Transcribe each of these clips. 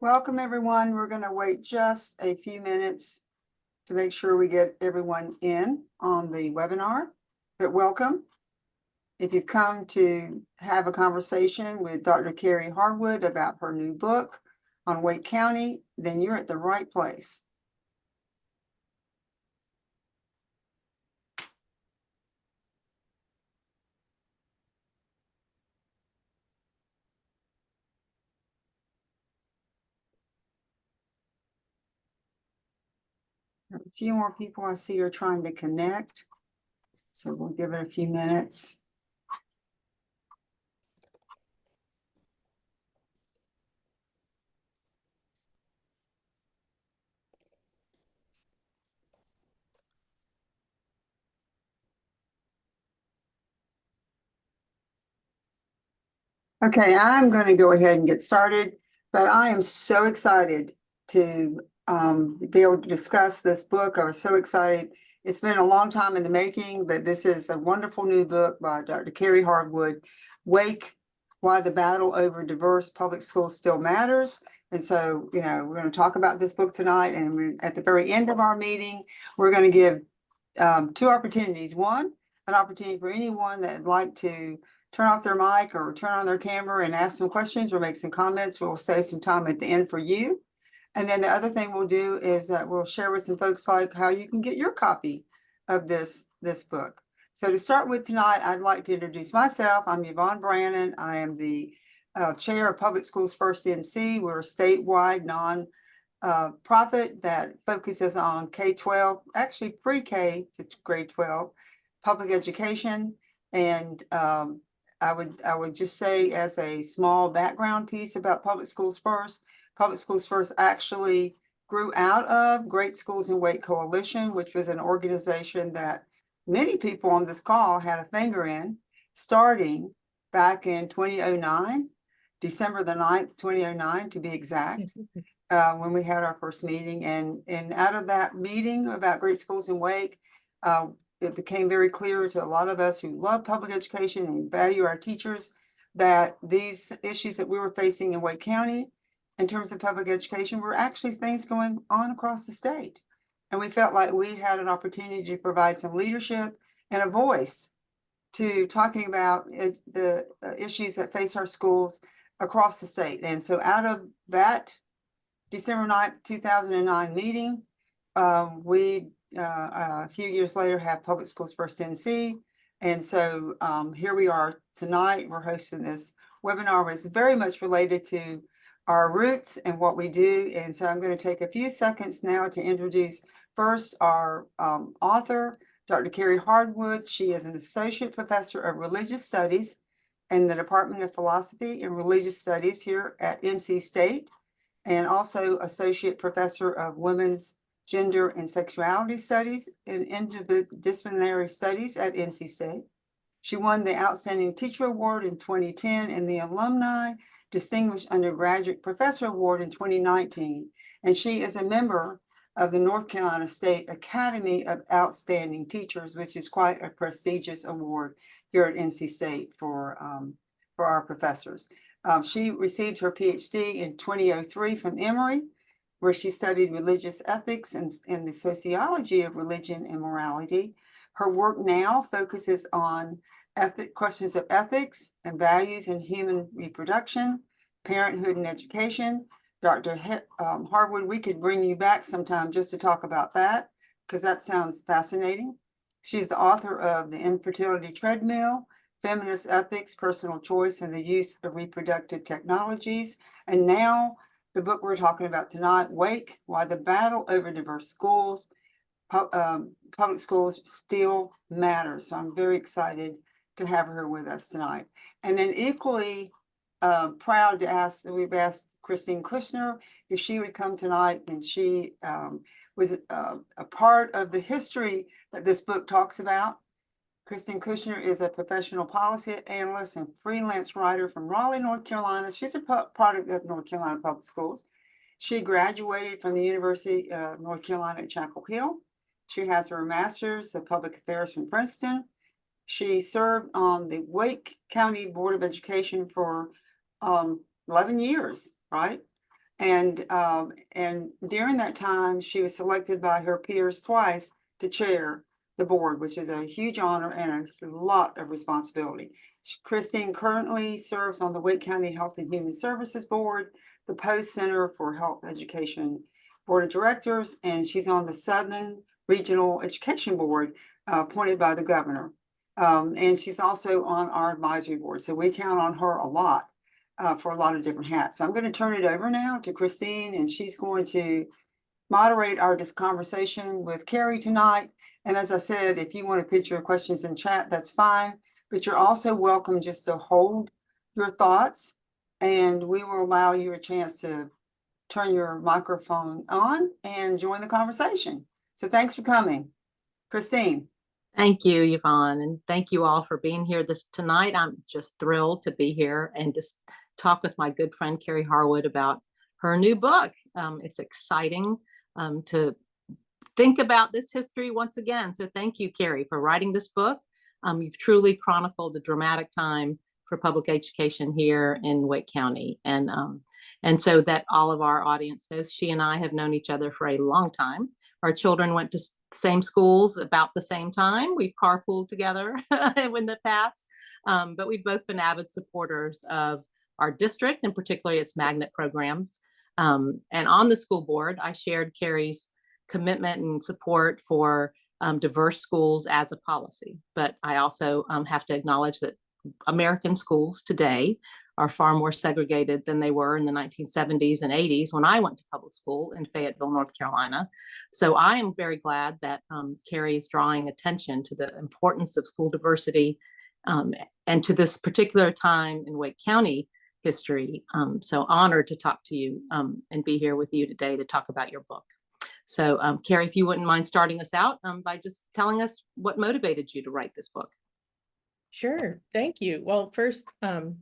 Welcome, everyone. We're going to wait just a few minutes to make sure we get everyone in on the webinar. But welcome. If you've come to have a conversation with Dr. Karey Harwood about her new book on Wake County, then you're at the right place. A few more people I see are trying to connect, so we'll give it a few minutes. Okay, I'm going to go ahead and get started, but I am so excited to be able to discuss this book. I was so excited. It's been a long time in the making, but this is a wonderful new book by Dr. Karey Harwood, Wake, Why the Battle Over Diverse Public Schools Still Matters. And so, we're going to talk about this book tonight, and at the very end of our meeting, we're going to give two opportunities. One, an opportunity for anyone that'd like to turn off their mic or turn on their camera and ask some questions or make some comments. We'll save some time at the end for you. And then the other thing we'll do is we'll share with some folks like how you can get your copy of this book. So to start with tonight, I'd like to introduce myself. I'm Yvonne Brannon. I am the chair of Public Schools First NC. We're a statewide non-profit that focuses on K-12, actually pre-K to grade 12, public education. And I would just say, as a small background piece about Public Schools First actually grew out of Great Schools in Wake Coalition, which was an organization that many people on this call had a finger in, starting back in 2009, December the 9th, 2009 to be exact, when we had our first meeting. And out of that meeting about Great Schools in Wake, it became very clear to a lot of us who love public education and value our teachers that these issues that we were facing in Wake County in terms of public education were actually things going on across the state. And we felt like we had an opportunity to provide some leadership and a voice to talking about the issues that face our schools across the state. And so out of that December 9th, 2009 meeting, we a few years later have Public Schools First NC. And so here we are tonight. We're hosting this webinar, which is very much related to our roots and what we do. And so I'm going to take a few seconds now to introduce first our author, Dr. Karey Harwood. She is an associate professor of religious studies in the Department of Philosophy and Religious Studies here at NC State, and also associate professor of women's gender and sexuality studies and interdisciplinary studies at NC State. She won the Outstanding Teacher Award in 2010 and the Alumni Distinguished Undergraduate Professor Award in 2019. And she is a member of the North Carolina State Academy of Outstanding Teachers, which is quite a prestigious award here at NC State for our professors. She received her PhD in 2003 from Emory, where she studied religious ethics and the sociology of religion and morality. Her work now focuses on questions of ethics and values in human reproduction, parenthood, and education. Dr. Harwood, we could bring you back sometime just to talk about that, because that sounds fascinating. She's the author of The Infertility Treadmill, Feminist Ethics, Personal Choice, and the Use of Reproductive Technologies. And now the book we're talking about tonight, Wake, Why the Battle Over Diverse Schools, Public Schools Still Matters. So I'm very excited to have her with us tonight. And then equally proud to ask, we've asked Christine Kushner if she would come tonight, and she was a part of the history that this book talks about. Christine Kushner is a professional policy analyst and freelance writer from Raleigh, North Carolina. She's a product of North Carolina Public Schools. She graduated from the University of North Carolina at Chapel Hill. She has her master's of public affairs from Princeton. She served on the Wake County Board of Education for 11 years, right? And during that time, she was selected by her peers twice to chair the board, which is a huge honor and a lot of responsibility. Christine currently serves on the Wake County Health and Human Services Board, the Post Center for Health Education Board of Directors, and she's on the Southern Regional Education Board, appointed by the governor. And she's also on our advisory board, so we count on her a lot for a lot of different hats. So I'm going to turn it over now to Christine, and she's going to moderate our conversation with Karey tonight. And as I said, if you want to put your questions in chat, that's fine, but you're also welcome just to hold your thoughts, and we will allow you a chance to turn your microphone on and join the conversation. So thanks for coming. Christine. Thank you, Yvonne, and thank you all for being here tonight. I'm just thrilled to be here and just talk with my good friend Karey Harwood about her new book. It's exciting to think about this history once again. So thank you, Karey, for writing this book. You've truly chronicled a dramatic time for public education here in Wake County. And so that all of our audience knows, she and I have known each other for a long time. Our children went to same schools about the same time. We've carpooled together in the past, but we've both been avid supporters of our district, and particularly its magnet programs. And on the school board, I shared Karey's commitment and support for diverse schools as a policy. But I also have to acknowledge that American schools today are far more segregated than they were in the 1970s and 80s when I went to public school in Fayetteville, North Carolina. So I am very glad that Karey is drawing attention to the importance of school diversity and to this particular time in Wake County history. So honored to talk to you and be here with you today to talk about your book. So Karey, if you wouldn't mind starting us out by just telling us what motivated you to write this book. Sure. Thank you. Well, first,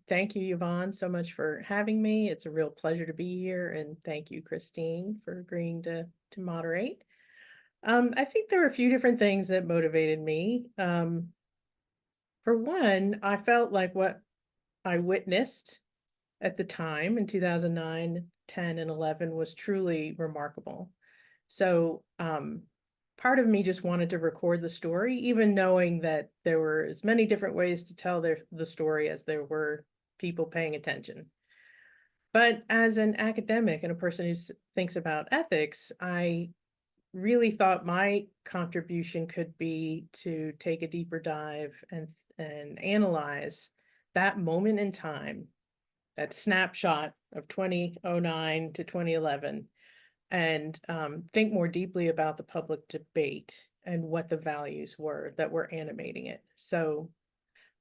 thank you, Yvonne, so much for having me. It's a real pleasure to be here. And thank you, Christine, for agreeing to moderate. I think there were a few different things that motivated me. For one, I felt like what I witnessed at the time in 2009, 10, and 11 was truly remarkable. So, part of me just wanted to record the story, even knowing that there were as many different ways to tell the story as there were people paying attention. But as an academic and a person who thinks about ethics, I really thought my contribution could be to take a deeper dive and analyze that moment in time, that snapshot of 2009 to 2011, and think more deeply about the public debate and what the values were that were animating it. So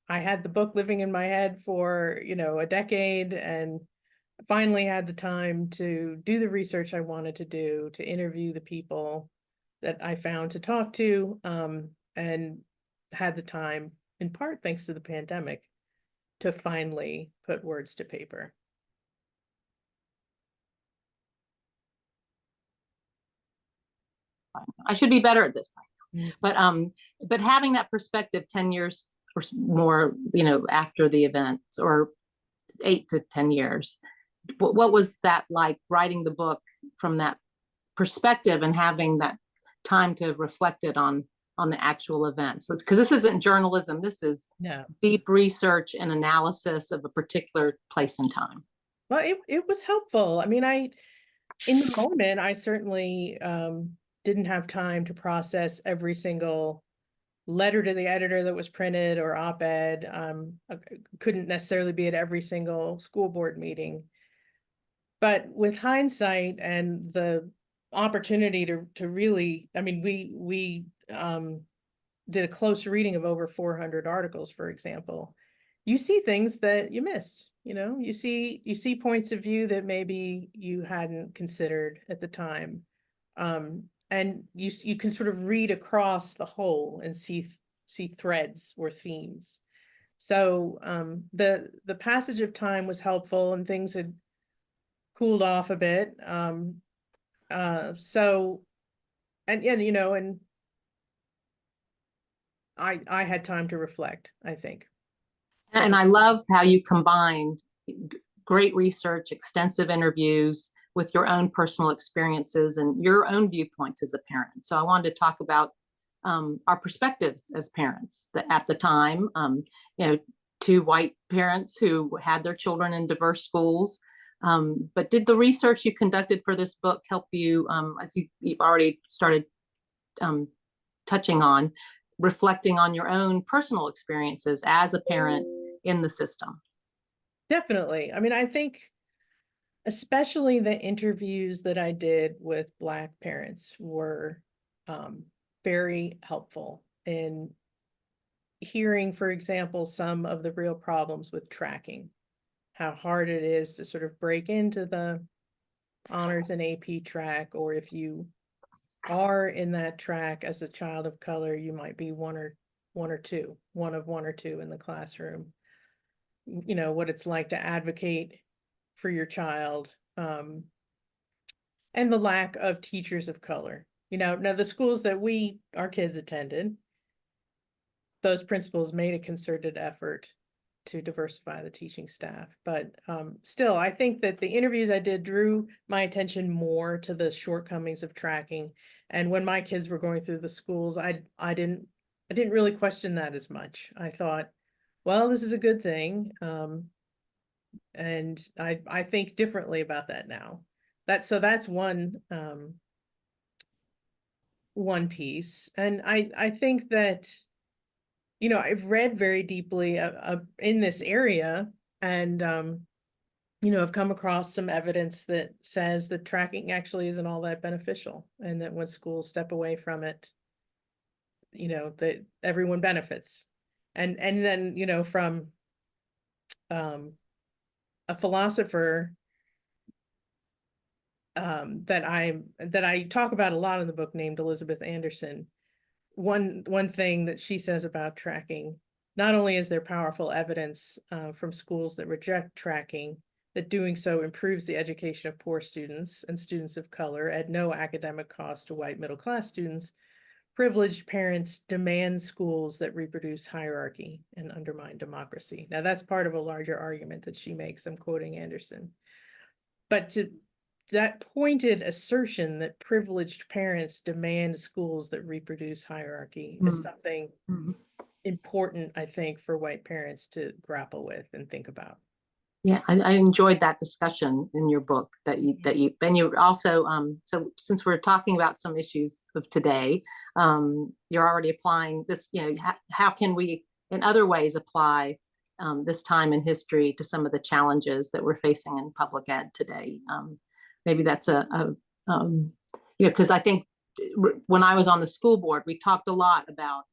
I had the book living in my head for, a decade, and finally had the time to do the research I wanted to do, to interview the people that I found to talk to, and had the time, in part thanks to the pandemic, to finally put words to paper. I should be better at this point. But having that perspective 10 years or more, after the events, or 8 to 10 years, what was that like, writing the book from that perspective and having that time to have reflected on the actual events? Because this isn't journalism, this is deep research and analysis of a particular place and time. Well, it was helpful. I mean, in the moment, I certainly didn't have time to process every single letter to the editor that was printed or op-ed. Couldn't necessarily be at every single school board meeting. But with hindsight and the opportunity to really, I mean, we did a close reading of over 400 articles, for example. You see things that you missed. You see points of view that maybe you hadn't considered at the time. And you can sort of read across the whole and see threads or themes. So the passage of time was helpful, and things had cooled off a bit. So, and I had time to reflect, I think. And I love how you combined great research, extensive interviews, with your own personal experiences and your own viewpoints as a parent. So I wanted to talk about our perspectives as parents that at the time, you know, two white parents who had their children in diverse schools. But did the research you conducted for this book help you, as you've already started touching on, reflecting on your own personal experiences as a parent in the system? Definitely. I mean, I think especially the interviews that I did with Black parents were very helpful in hearing, for example, some of the real problems with tracking, how hard it is to sort of break into the honors and AP track, or if you are in that track as a child of color, you might be one of one or two in the classroom. You know, what it's like to advocate for your child, and the lack of teachers of color. You know, now the schools that our kids attended, those principals made a concerted effort to diversify the teaching staff. But still, I think that the interviews I did drew my attention more to the shortcomings of tracking. And when my kids were going through the schools, I didn't really question that as much. I thought, well, this is a good thing. And I think differently about that now. That's one piece. And I think that, you know, I've read very deeply in this area, and you know, I've come across some evidence that says that tracking actually isn't all that beneficial, and that when schools step away from it, you know, that everyone benefits. And then, you know, from a philosopher that I talk about a lot in the book, named Elizabeth Anderson. One thing that she says about tracking, not only is there powerful evidence from schools that reject tracking, that doing so improves the education of poor students and students of color at no academic cost to white middle-class students, privileged parents demand schools that reproduce hierarchy and undermine democracy. Now, that's part of a larger argument that she makes. I'm quoting Anderson. But to that pointed assertion that privileged parents demand schools that reproduce hierarchy is something important, I think, for white parents to grapple with and think about. Yeah, I enjoyed that discussion in your book and you also, so since we're talking about some issues of today, you're already applying this, you know, how can we in other ways apply this time in history to some of the challenges that we're facing in public ed today? Maybe that's you know, because I think when I was on the school board, we talked a lot about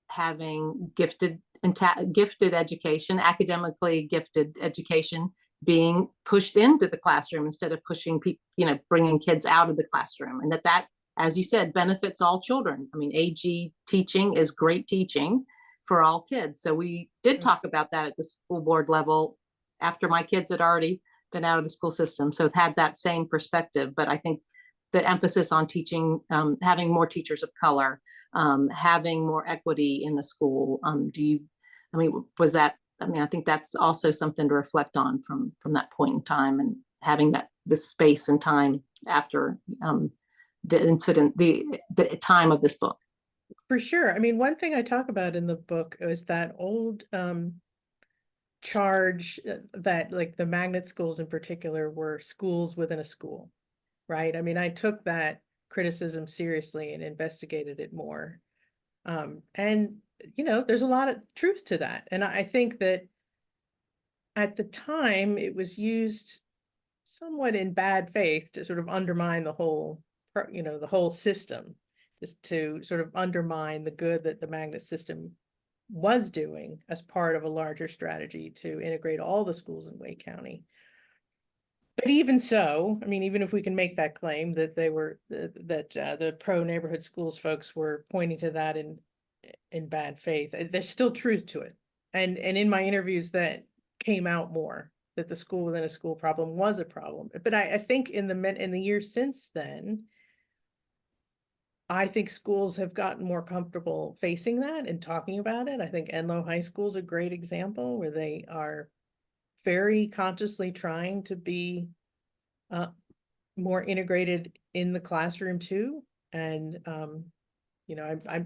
having gifted education, academically gifted education, being pushed into the classroom instead of pushing people, you know, bringing kids out of the classroom, and that, as you said, benefits all children. I mean, AG teaching is great teaching for all kids. So we did talk about that at the school board level after my kids had already been out of the school system. So it had that same perspective. But I think the emphasis on teaching, having more teachers of color, having more equity in the school. Was that, I mean, I think that's also something to reflect on from that point in time, and having this space and time after the incident, the time of this book. For sure. I mean, one thing I talk about in the book is that old charge that, like, the magnet schools in particular were schools within a school, right? I mean, I took that criticism seriously and investigated it more. And, you know, there's a lot of truth to that. And I think that at the time it was used somewhat in bad faith to sort of undermine the whole, you know, the whole system, just to sort of undermine the good that the magnet system was doing as part of a larger strategy to integrate all the schools in Wake County. But even so, I mean, even if we can make that claim that they were the pro neighborhood schools folks were pointing to that in bad faith, there's still truth to it. And in my interviews that came out more that the school within a school problem was a problem. But I think in the years since then, I think schools have gotten more comfortable facing that and talking about it. I think Enloe High School is a great example where they are very consciously trying to be more integrated in the classroom too. And, you know, I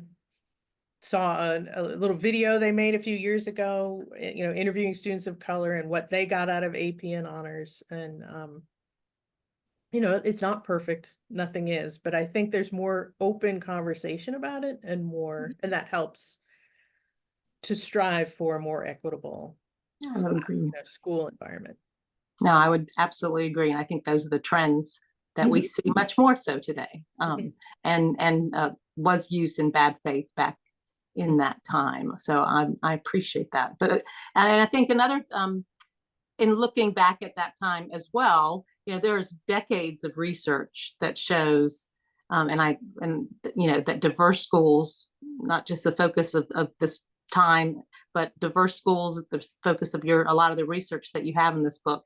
saw a little video they made a few years ago, you know, interviewing students of color and what they got out of AP and honors. And, you know, it's not perfect, nothing is, but I think there's more open conversation about it and more, and that helps to strive for a more equitable Yeah, I would agree. school environment. No, I would absolutely agree. And I think those are the trends that we see much more so today, and was used in bad faith back in that time. So I appreciate that. But and I think another, in looking back at that time as well, you know, there's decades of research that shows, and you know, that diverse schools, not just the focus of this time, but diverse schools, the focus of a lot of the research that you have in this book.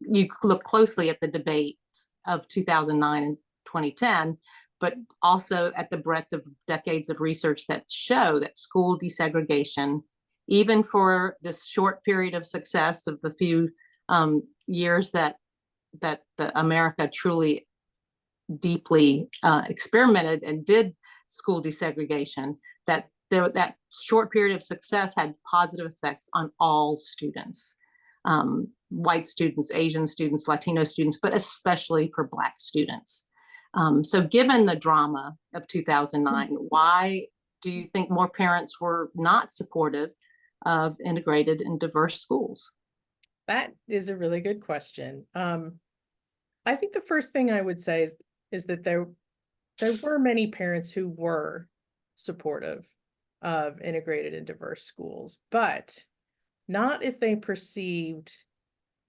You look closely at the debates of 2009 and 2010, but also at the breadth of decades of research that show that school desegregation, even for this short period of success of the few years that America truly deeply experimented and did school desegregation, that that short period of success had positive effects on all students, white students, Asian students, Latino students, but especially for Black students. So given the drama of 2009, why do you think more parents were not supportive of integrated and diverse schools? That is a really good question. I think the first thing I would say is that there were many parents who were supportive of integrated and diverse schools, but not if they perceived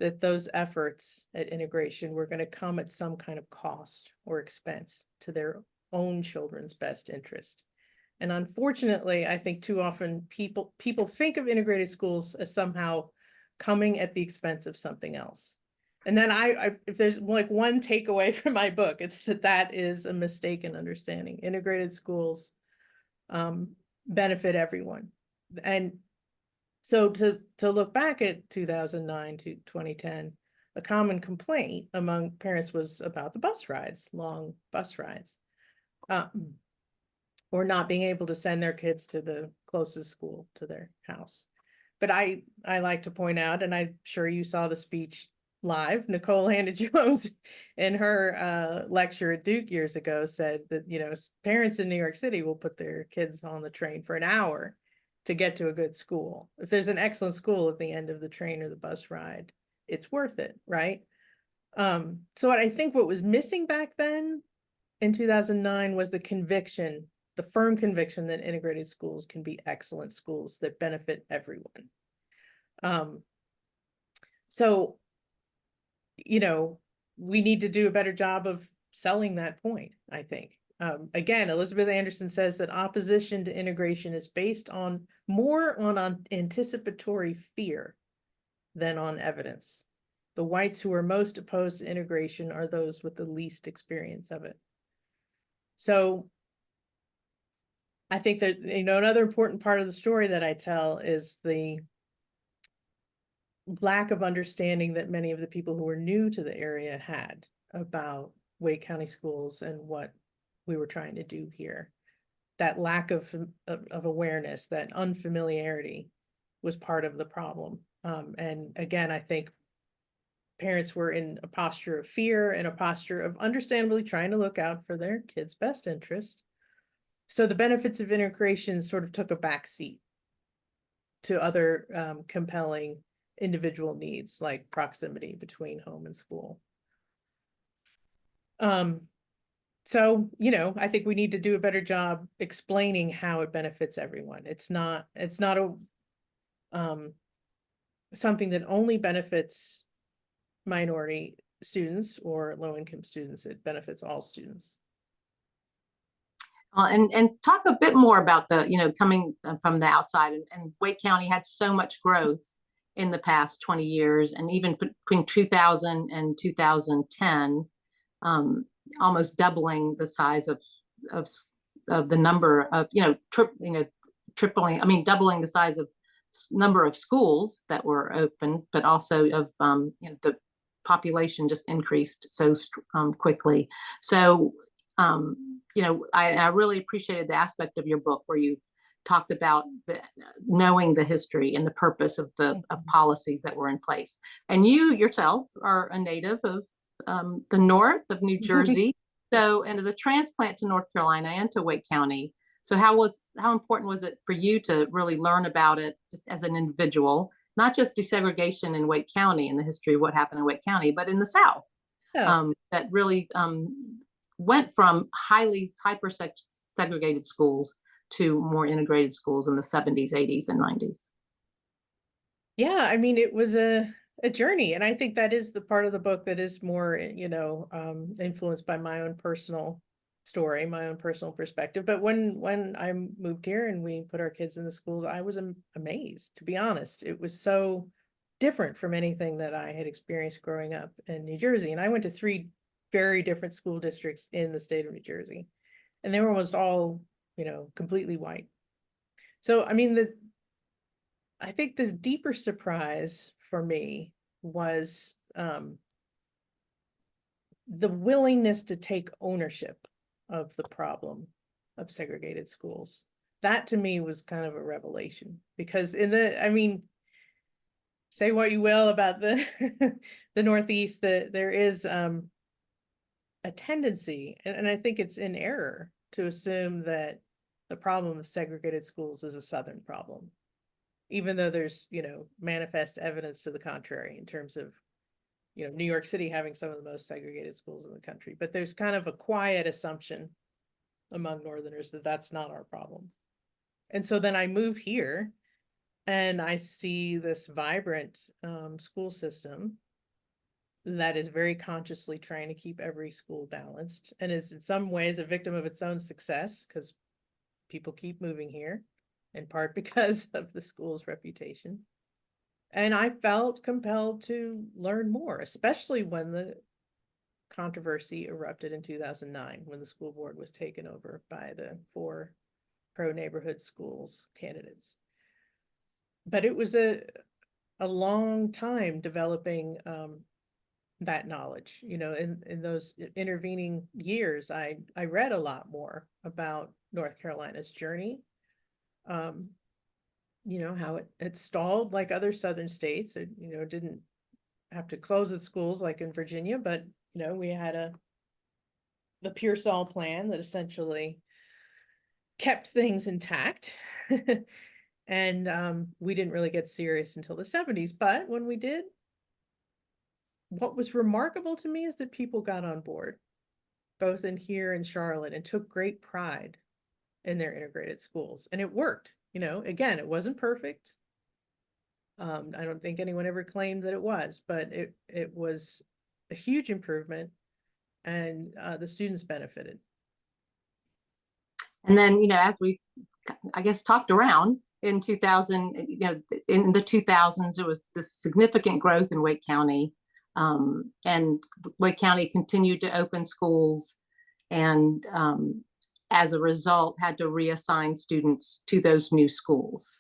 that those efforts at integration were going to come at some kind of cost or expense to their own children's best interest. And unfortunately, I think too often people think of integrated schools as somehow coming at the expense of something else. And then if there's like one takeaway from my book, it's that is a mistaken understanding. Integrated schools benefit everyone. And so to look back at 2009 to 2010, a common complaint among parents was about the bus rides, long bus rides, or not being able to send their kids to the closest school to their house. But I like to point out, and I'm sure you saw the speech live, Nicole Hannah-Jones in her lecture at Duke years ago said that, you know, parents in New York City will put their kids on the train for an hour to get to a good school. If there's an excellent school at the end of the train or the bus ride, it's worth it, right? So I think what was missing back then in 2009 was the conviction, the firm conviction that integrated schools can be excellent schools that benefit everyone. So, you know, we need to do a better job of selling that point, I think. Again, Elizabeth Anderson says that opposition to integration is based more on anticipatory fear than on evidence. The whites who are most opposed to integration are those with the least experience of it. So I think that, you know, another important part of the story that I tell is the lack of understanding that many of the people who were new to the area had about Wake County schools and what we were trying to do here. That lack of awareness, that unfamiliarity was part of the problem. And again, I think parents were in a posture of fear and a posture of understandably trying to look out for their kids' best interest. So the benefits of integration sort of took a back seat to other compelling individual needs like proximity between home and school. So, you know, I think we need to do a better job explaining how it benefits everyone. It's not a something that only benefits minority students or low-income students. It benefits all students. And talk a bit more about the, you know, coming from the outside, and Wake County had so much growth in the past 20 years, and even between 2000 and 2010, almost doubling the size of the number of, tripling, I mean, doubling the size of number of schools that were open, but also of the population just increased so quickly. So, I really appreciated the aspect of your book where you talked about knowing the history and the purpose of the policies that were in place. And you yourself are a native of the north of New Jersey. So, and as a transplant to North Carolina and to Wake County, so how important was it for you to really learn about it just as an individual, not just desegregation in Wake County and the history of what happened in Wake County, but in the South, that really went from hyper segregated schools to more integrated schools in the 70s, 80s, and 90s? Yeah, I mean, it was a journey, and I think that is the part of the book that is more, influenced by my own personal story, my own personal perspective. But when I moved here and we put our kids in the schools, I was amazed, to be honest. It was so different from anything that I had experienced growing up in New Jersey. And I went to 3 very different school districts in the state of New Jersey, and they were almost all, completely white. So, I mean, I think the deeper surprise for me was the willingness to take ownership of the problem of segregated schools. That to me was kind of a revelation, because say what you will about the the Northeast, that there is a tendency, and I think it's in error, to assume that the problem of segregated schools is a Southern problem, even though there's, manifest evidence to the contrary in terms of, New York City having some of the most segregated schools in the country. But there's kind of a quiet assumption among Northerners that that's not our problem. And so then I move here and I see this vibrant school system that is very consciously trying to keep every school balanced, and is in some ways a victim of its own success, because people keep moving here, in part because of the school's reputation. And I felt compelled to learn more, especially when the controversy erupted in 2009, when the school board was taken over by the 4 pro-neighborhood schools candidates. But it was a long time developing that knowledge. In those intervening years, I read a lot more about North Carolina's journey, how it stalled like other Southern states. It, didn't have to close its schools like in Virginia, but, we had the Pearsall plan that essentially kept things intact. And we didn't really get serious until the 70s. But when we did, what was remarkable to me is that people got on board, both in here and Charlotte, and took great pride in their integrated schools. And it worked. Again, it wasn't perfect. I don't think anyone ever claimed that it was, but it was a huge improvement, and the students benefited. And then, as we've, I guess, talked around in 2000, in the 2000s, there was this significant growth in Wake County, and Wake County continued to open schools, and as a result, had to reassign students to those new schools,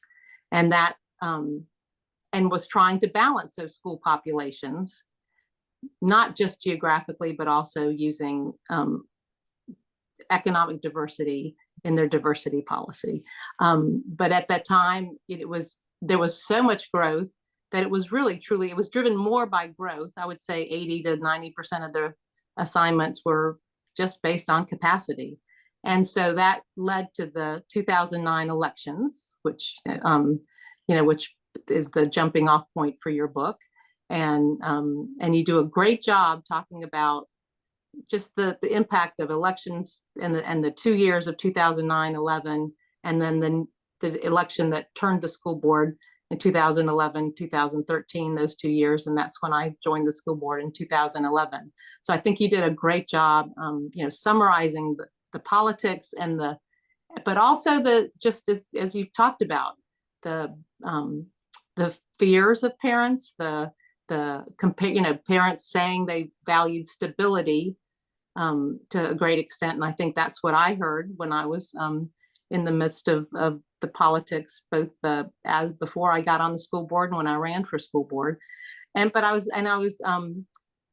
and that and was trying to balance those school populations, not just geographically, but also using economic diversity in their diversity policy. But at that time, there was so much growth that it was really, truly, it was driven more by growth. I would say 80 to 90% of the assignments were just based on capacity. And so that led to the 2009 elections, which is the jumping off point for your book. And you do a great job talking about just the impact of elections and the 2 years of 2009-11, and then the election that turned the school board in 2011, 2013, those 2 years. And that's when I joined the school board in 2011. So I think you did a great job, summarizing the politics but also just as you talked about, the fears of parents, parents saying they valued stability to a great extent. And I think that's what I heard when I was in the midst of the politics, both before I got on the school board and when I ran for school board. But I was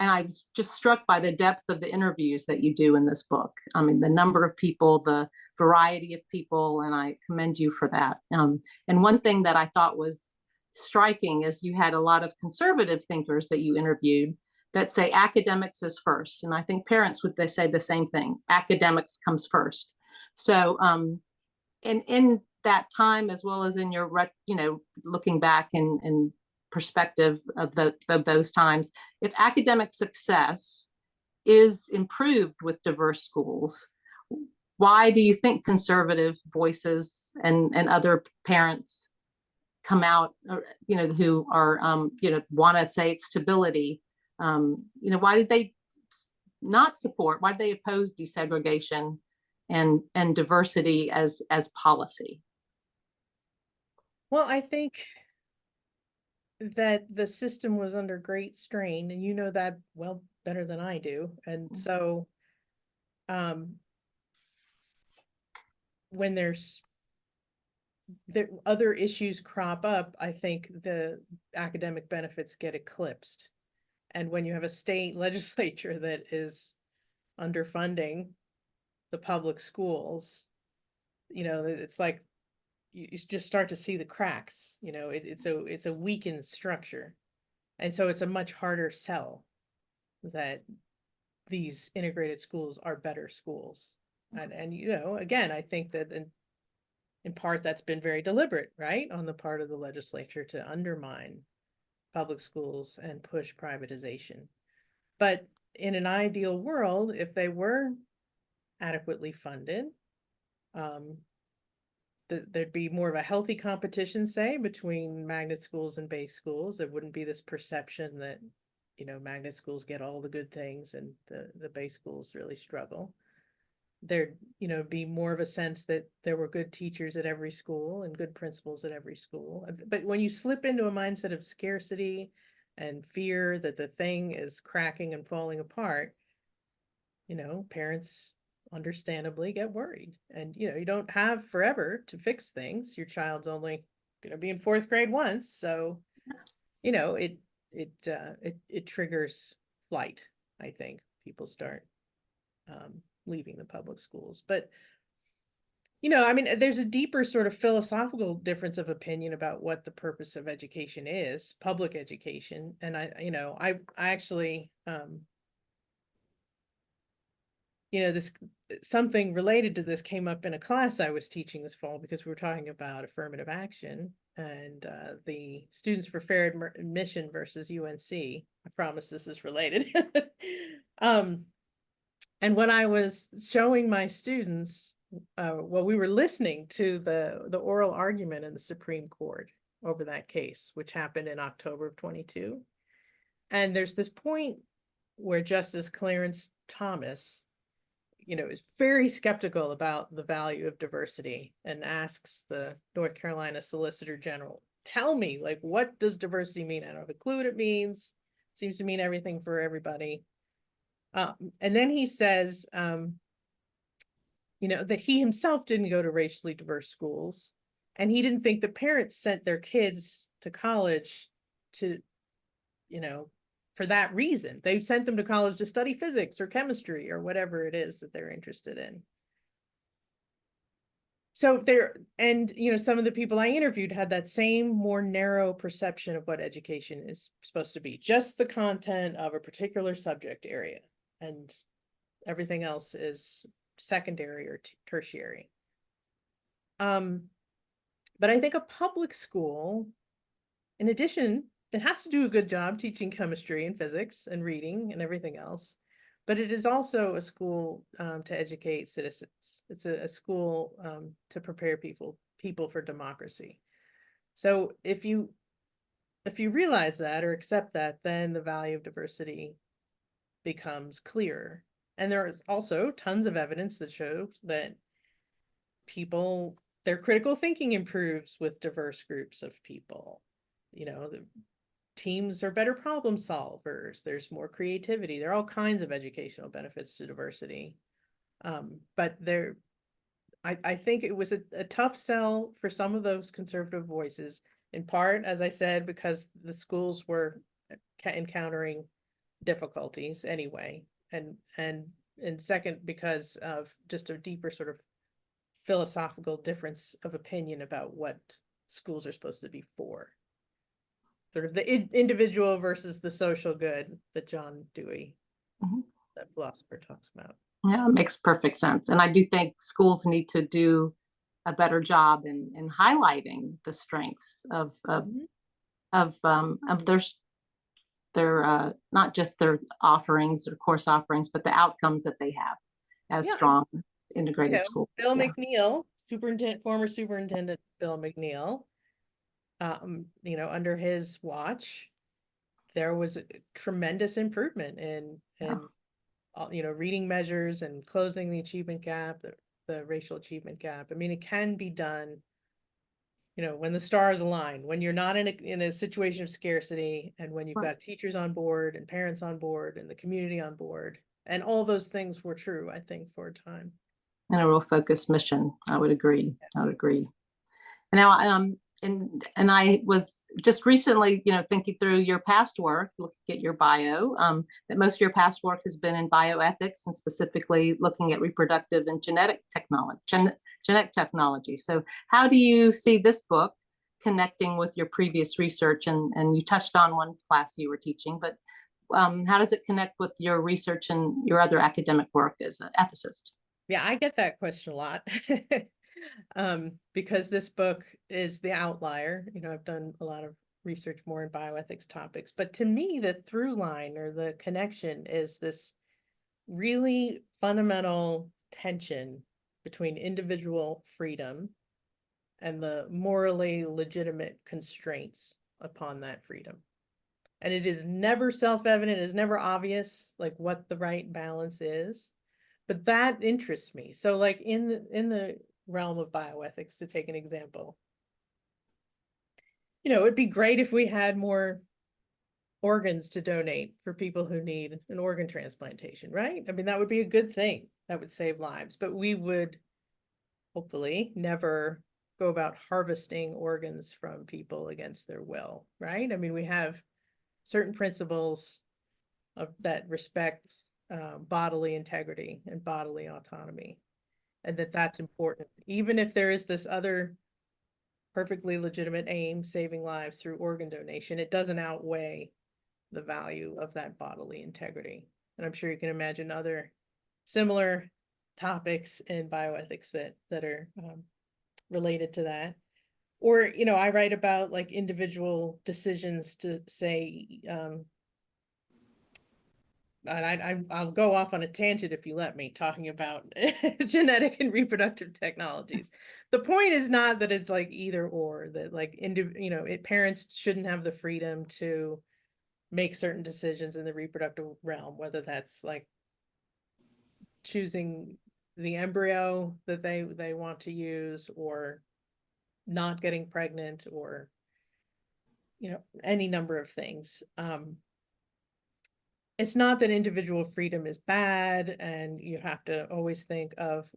and I was just struck by the depth of the interviews that you do in this book. I mean, the number of people, the variety of people, and I commend you for that. And one thing that I thought was striking is you had a lot of conservative thinkers that you interviewed that say academics is first. And I think parents would they say the same thing. Academics comes first. So in that time, as well as in your, looking back and perspective of those times, if academic success is improved with diverse schools, why do you think conservative voices and other parents come out, who are, want to say it's stability? Why did they not support? Why did they oppose desegregation and diversity as policy? Well, I think that the system was under great strain, and you know that well better than I do. And so when there's other issues crop up, I think the academic benefits get eclipsed. And when you have a state legislature that is underfunding the public schools, it's like you just start to see the cracks. It's a weakened structure. And so it's a much harder sell that these integrated schools are better schools. And again, I think that in part that's been very deliberate, right, on the part of the legislature to undermine public schools and push privatization. But in an ideal world, if they were adequately funded, there'd be more of a healthy competition, say, between magnet schools and base schools. There wouldn't be this perception that, magnet schools get all the good things and the base schools really struggle. There'd, be more of a sense that there were good teachers at every school and good principals at every school. But when you slip into a mindset of scarcity and fear that the thing is cracking and falling apart, parents understandably get worried. And you don't have forever to fix things. Your child's only going to be in fourth grade once, so it triggers flight. I think people start leaving the public schools. But there's a deeper sort of philosophical difference of opinion about what the purpose of education is, public education. And I actually this something related to this came up in a class I was teaching this fall, because we were talking about affirmative action and the Students for Fair Admission versus UNC. I promise this is related. And when I was showing my students, we were listening to the oral argument in the Supreme Court over that case, which happened in October of 22. And there's this point where Justice Clarence Thomas, is very skeptical about the value of diversity and asks the North Carolina Solicitor General, tell me, like, what does diversity mean? I don't have a clue what it means. It seems to mean everything for everybody. And then he says, that he himself didn't go to racially diverse schools, and he didn't think the parents sent their kids to college to, for that reason. They sent them to college to study physics or chemistry or whatever it is that they're interested in. So some of the people I interviewed had that same more narrow perception of what education is supposed to be, just the content of a particular subject area, and everything else is secondary or tertiary. But I think a public school, in addition, it has to do a good job teaching chemistry and physics and reading and everything else, but it is also a school to educate citizens. It's a school to prepare people for democracy. So if you realize that or accept that, then the value of diversity becomes clear. And there is also tons of evidence that shows that their critical thinking improves with diverse groups of people. The teams are better problem solvers. There's more creativity. There are all kinds of educational benefits to diversity. But I think it was a tough sell for some of those conservative voices, in part, as I said, because the schools were encountering difficulties anyway. And second, because of just a deeper sort of philosophical difference of opinion about what schools are supposed to be for. Sort of the individual versus the social good that John Dewey, Mhm. that philosopher, talks about. Yeah, it makes perfect sense. And I do think schools need to do a better job in highlighting the strengths Mhm. of their not just their offerings or course offerings, but the outcomes that they have as Yeah, strong integrated schools. Bill Yeah. McNeil, former superintendent Bill McNeil, under his watch, there was a tremendous improvement in reading measures and closing the achievement gap, the racial achievement gap. I mean, it can be done, when the stars align, when you're not in a situation of scarcity, and when you've Right. got teachers on board and parents on board and the community on board. And all those things were true, I think, for a time. And a real focused mission. I would agree. I would agree. Now, and I was just recently, thinking through your past work, looking at your bio, that most of your past work has been in bioethics and specifically looking at reproductive and genetic technology. So how do you see this book connecting with your previous research? And you touched on one class you were teaching, but how does it connect with your research and your other academic work as an ethicist? Yeah, I get that question a lot. Because this book is the outlier. I've done a lot of research more in bioethics topics, but to me, the through line or the connection is this really fundamental tension between individual freedom and the morally legitimate constraints upon that freedom. And it is never self-evident, it is never obvious, like, what the right balance is. But that interests me. So, like, in the realm of bioethics, to take an example, it'd be great if we had more organs to donate for people who need an organ transplantation, right? I mean, that would be a good thing. That would save lives. But we would hopefully never go about harvesting organs from people against their will, right? I mean, we have certain principles that respect bodily integrity and bodily autonomy, and that's important, even if there is this other perfectly legitimate aim, saving lives through organ donation. It doesn't outweigh the value of that bodily integrity. And I'm sure you can imagine other similar topics in bioethics that are related to that. Or, I write about, like, individual decisions to say, and I'll go off on a tangent if you let me, talking about genetic and reproductive technologies. The point is not that it's like either or, that, like, parents shouldn't have the freedom to make certain decisions in the reproductive realm, whether that's like choosing the embryo that they want to use, or not getting pregnant, or any number of things. It's not that individual freedom is bad and you have to always think of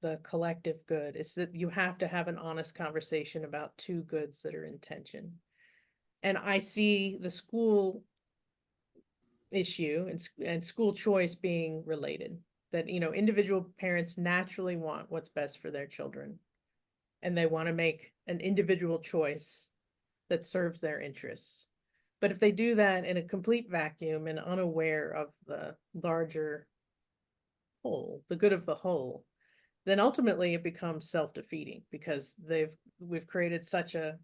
the collective good. It's that you have to have an honest conversation about two goods that are in tension. And I see the school issue and school choice being related, that individual parents naturally want what's best for their children, and they want to make an individual choice that serves their interests. But if they do that in a complete vacuum and unaware of the larger whole, the good of the whole, then ultimately it becomes self-defeating, because we've created such a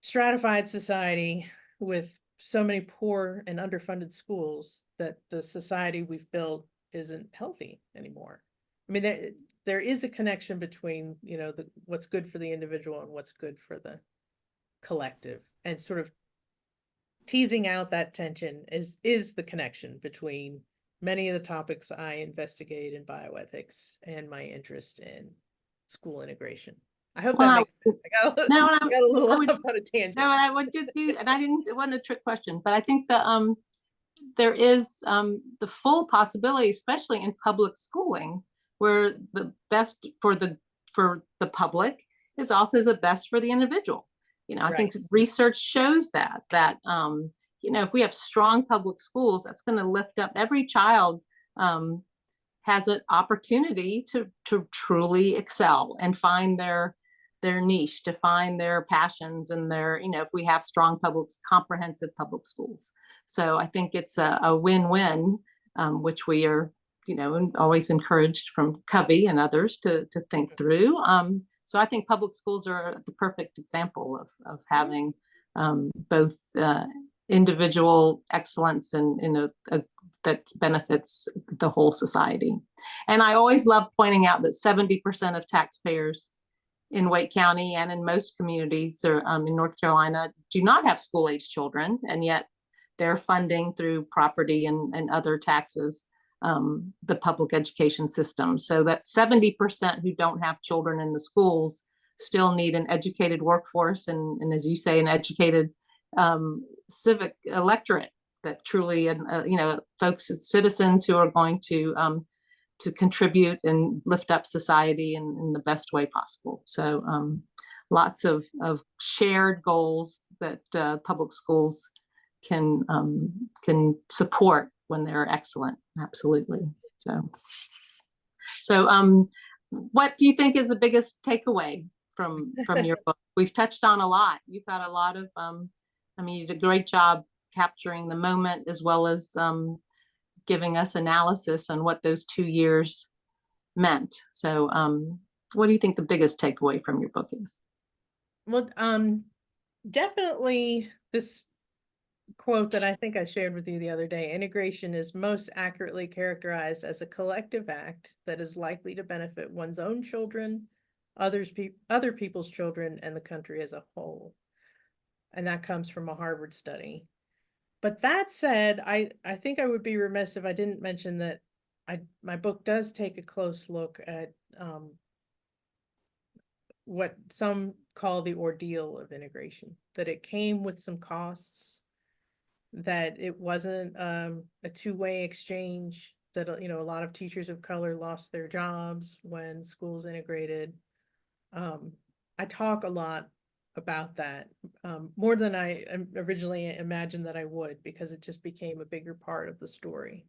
stratified society with so many poor and underfunded schools that the society we've built isn't healthy anymore. I mean, there is a connection between, what's good for the individual and what's good for the collective, and sort of teasing out that tension is the connection between many of the topics I investigate in bioethics and my interest in school integration. I hope that Well, makes sense. I no, got a little I would, off on a tangent. no, and I would just do, and I didn't, it wasn't a trick question, but I think that there is the full possibility, especially in public schooling, where the best for the public is also the best for the individual. I think Right. research shows that if we have strong public schools, that's going to lift up every child. Has an opportunity to truly excel and find their niche, to find their passions and their, if we have strong comprehensive public schools. So I think it's a win-win, which we are, always encouraged from Covey and others to think through. So I think public schools are the perfect example of having both individual excellence and that benefits the whole society. And I always love pointing out that 70% of taxpayers in Wake County and in most communities in North Carolina do not have school-age children, and yet they're funding through property and other taxes the public education system. So that 70% who don't have children in the schools still need an educated workforce and as you say, an educated civic electorate that truly, folks, citizens who are going to contribute and lift up society in the best way possible. So lots of shared goals that public schools can support when they're excellent. Absolutely. So what do you think is the biggest takeaway from your book? We've touched on a lot. You've got a lot of, you did a great job capturing the moment as well as giving us analysis on what those 2 years meant. So what do you think the biggest takeaway from your book is? Well, definitely this quote that I think I shared with you the other day: integration is most accurately characterized as a collective act that is likely to benefit one's own children, other people's children, and the country as a whole. And that comes from a Harvard study. But that said, I think I would be remiss if I didn't mention that my book does take a close look at what some call the ordeal of integration, that it came with some costs, that it wasn't a two-way exchange, that a lot of teachers of color lost their jobs when schools integrated. I talk a lot about that, more than I originally imagined that I would, because it just became a bigger part of the story.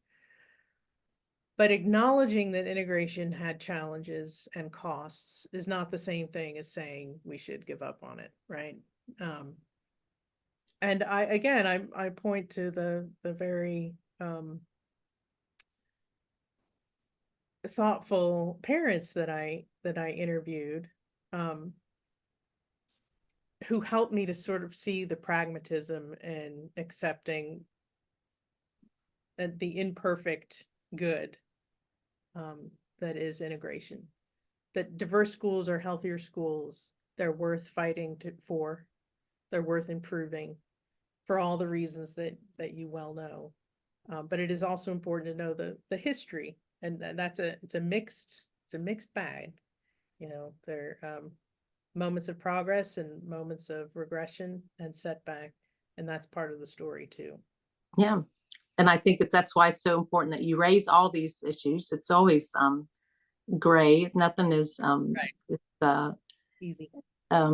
But acknowledging that integration had challenges and costs is not the same thing as saying we should give up on it, right? And I point to the very thoughtful parents that I interviewed, who helped me to sort of see the pragmatism in accepting the imperfect good that is integration. That diverse schools are healthier schools. They're worth fighting for. They're worth improving for all the reasons that you well know. But it is also important to know the history, and it's a mixed bag. There moments of progress and moments of regression and setback, and that's part of the story too. Yeah, and I think that's why it's so important that you raise all these issues. It's always gray. Nothing is Easy.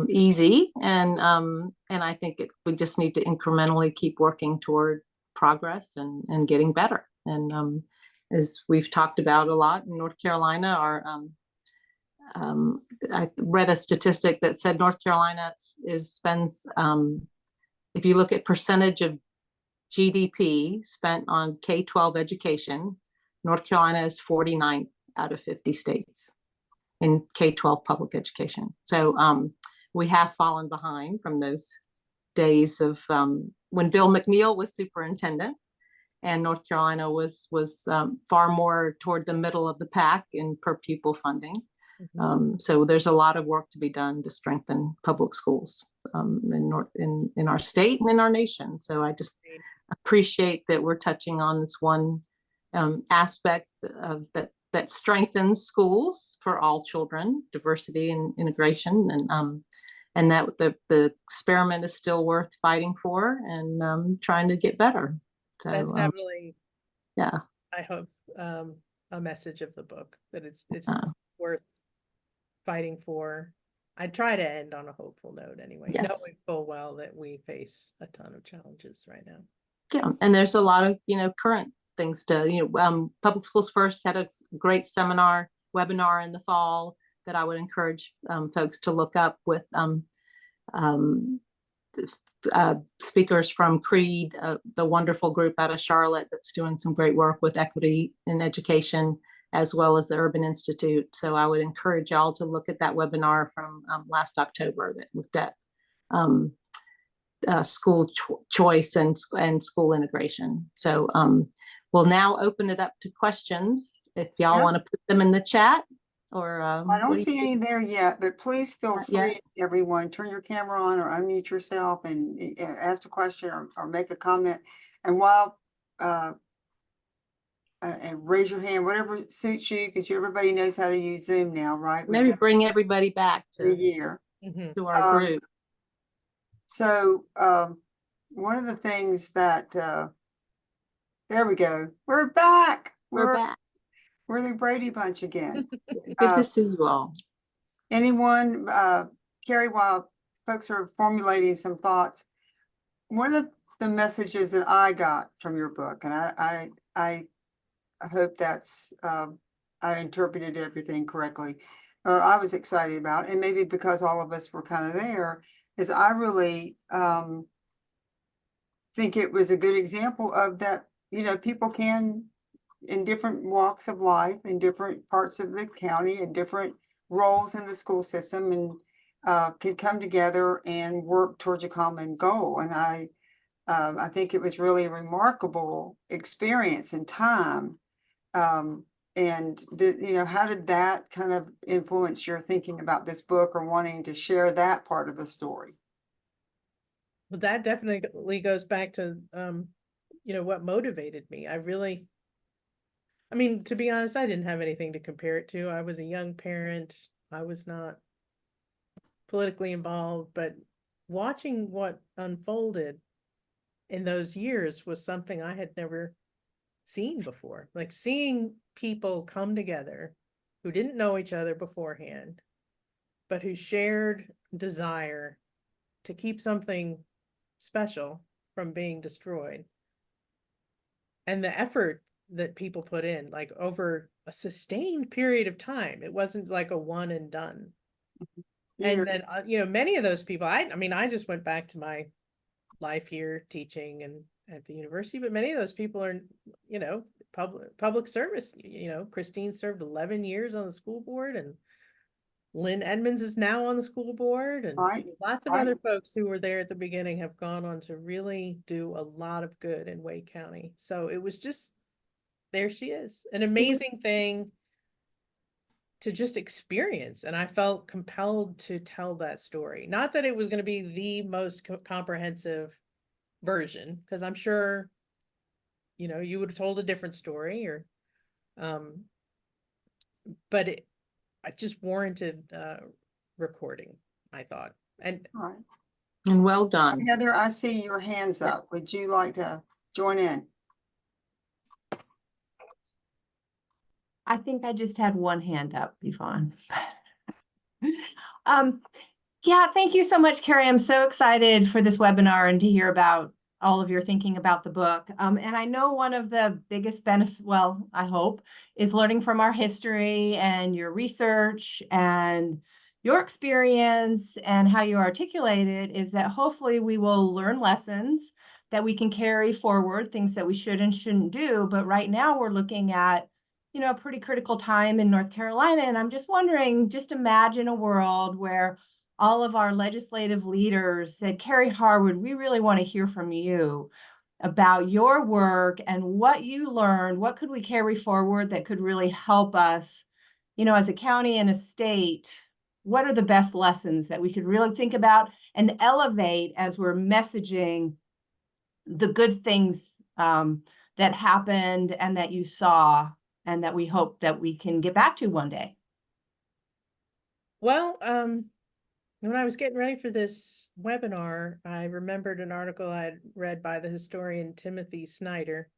Easy, and I think we just need to incrementally keep working toward progress and getting better. And as we've talked about a lot in North Carolina, I read a statistic that said North Carolina spends, if you look at percentage of GDP spent on K-12 education, North Carolina is 49th out of 50 states in K-12 public education. So we have fallen behind from those days of when Bill McNeil was superintendent, and North Carolina was far more toward the middle of the pack in per pupil funding. So there's a lot of work to be done to strengthen public schools in our state and in our nation. So I just appreciate that we're touching on this one aspect of that strengthens schools for all children, diversity and integration, and that the experiment is still worth fighting for and trying to get better. So that's definitely, yeah, I hope, a message of the book, that it's worth fighting for. I try to end on a hopeful note anyway, yes. knowing full well that we face a ton of challenges right now. Yeah, and there's a lot of, current things to, Public Schools First had a great webinar in the fall that I would encourage folks to look up with um, speakers from Creed, the wonderful group out of Charlotte that's doing some great work with equity in education, as well as the Urban Institute. So I would encourage y'all to look at that webinar from last October that looked at school choice and school integration. So we'll now open it up to questions. If y'all Yeah. want to put them in the chat, or I what don't do you see any think? there yet, but please feel Not yet. free, everyone, turn your camera on or unmute yourself and ask a question or make a comment. And while and raise your hand, whatever suits you, because everybody knows how to use Zoom now, right? We've Maybe done bring everybody back it a to year. our group. So one of the things that there we go, we're back. We're back. We're the Brady Bunch again. Good to see you all. Anyone, Karey, while folks are formulating some thoughts, one of the messages that I got from your book, and I hope that's I interpreted everything correctly, or I was excited about, and maybe because all of us were kind of there, is I really think it was a good example of that, people can, in different walks of life, in different parts of the county, and different roles in the school system, and can come together and work towards a common goal. And I think it was really a remarkable experience and time. And how did that kind of influence your thinking about this book or wanting to share that part of the story? Well, that definitely goes back to, what motivated me. I mean, to be honest, I didn't have anything to compare it to. I was a young parent. I was not politically involved, but watching what unfolded in those years was something I had never seen before. Like seeing people come together who didn't know each other beforehand, but who shared desire to keep something special from being destroyed. And the effort that people put in, like over a sustained period of time. It wasn't like a one and done. And then, Years. many of those people, I mean, I just went back to my life here teaching and at the university, but many of those people are, public service. Christine served 11 years on the school board, and Lynn Edmonds is now on the school board, and Right, lots of right. other folks who were there at the beginning have gone on to really do a lot of good in Wake County. So it was just, there she is, an amazing thing to just experience. And I felt compelled to tell that story. Not that it was going to be the most comprehensive version, because I'm sure, you would have told a different story, or, but I just warranted recording, I thought. And All right. And well done. Heather, I see your hands up. Would you like to join in? I think I just had one hand up, Yvonne. Yeah, thank you so much, Karey. I'm so excited for this webinar and to hear about all of your thinking about the book. And I know one of the biggest benefits, well, I hope, is learning from our history and your research and your experience and how you articulate it, is that hopefully we will learn lessons that we can carry forward, things that we should and shouldn't do. But right now we're looking at, a pretty critical time in North Carolina. And I'm just wondering, just imagine a world where all of our legislative leaders said, Karey Harwood, we really want to hear from you about your work and what you learned. What could we carry forward that could really help us, as a county and a state? What are the best lessons that we could really think about and elevate as we're messaging the good things that happened and that you saw and that we hope that we can get back to one day? well, when I was getting ready for this webinar, I remembered an article I had read by the historian Timothy Snyder,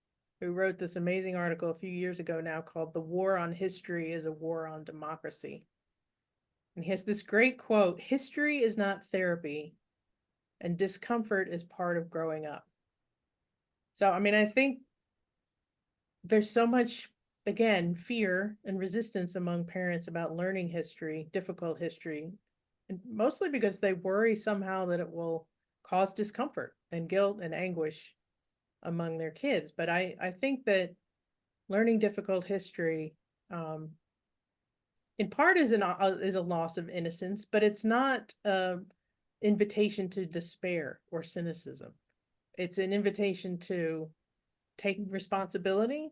who wrote this amazing article a few years ago now called "The War on History is a War on Democracy." And he has this great quote: "History is not therapy, and discomfort is part of growing up." So, I mean, I think there's so much, again, fear and resistance among parents about learning history, difficult history, and mostly because they worry somehow that it will cause discomfort and guilt and anguish among their kids. But I think that learning difficult history, in part is a loss of innocence, but it's not a invitation to despair or cynicism. It's an invitation to taking responsibility,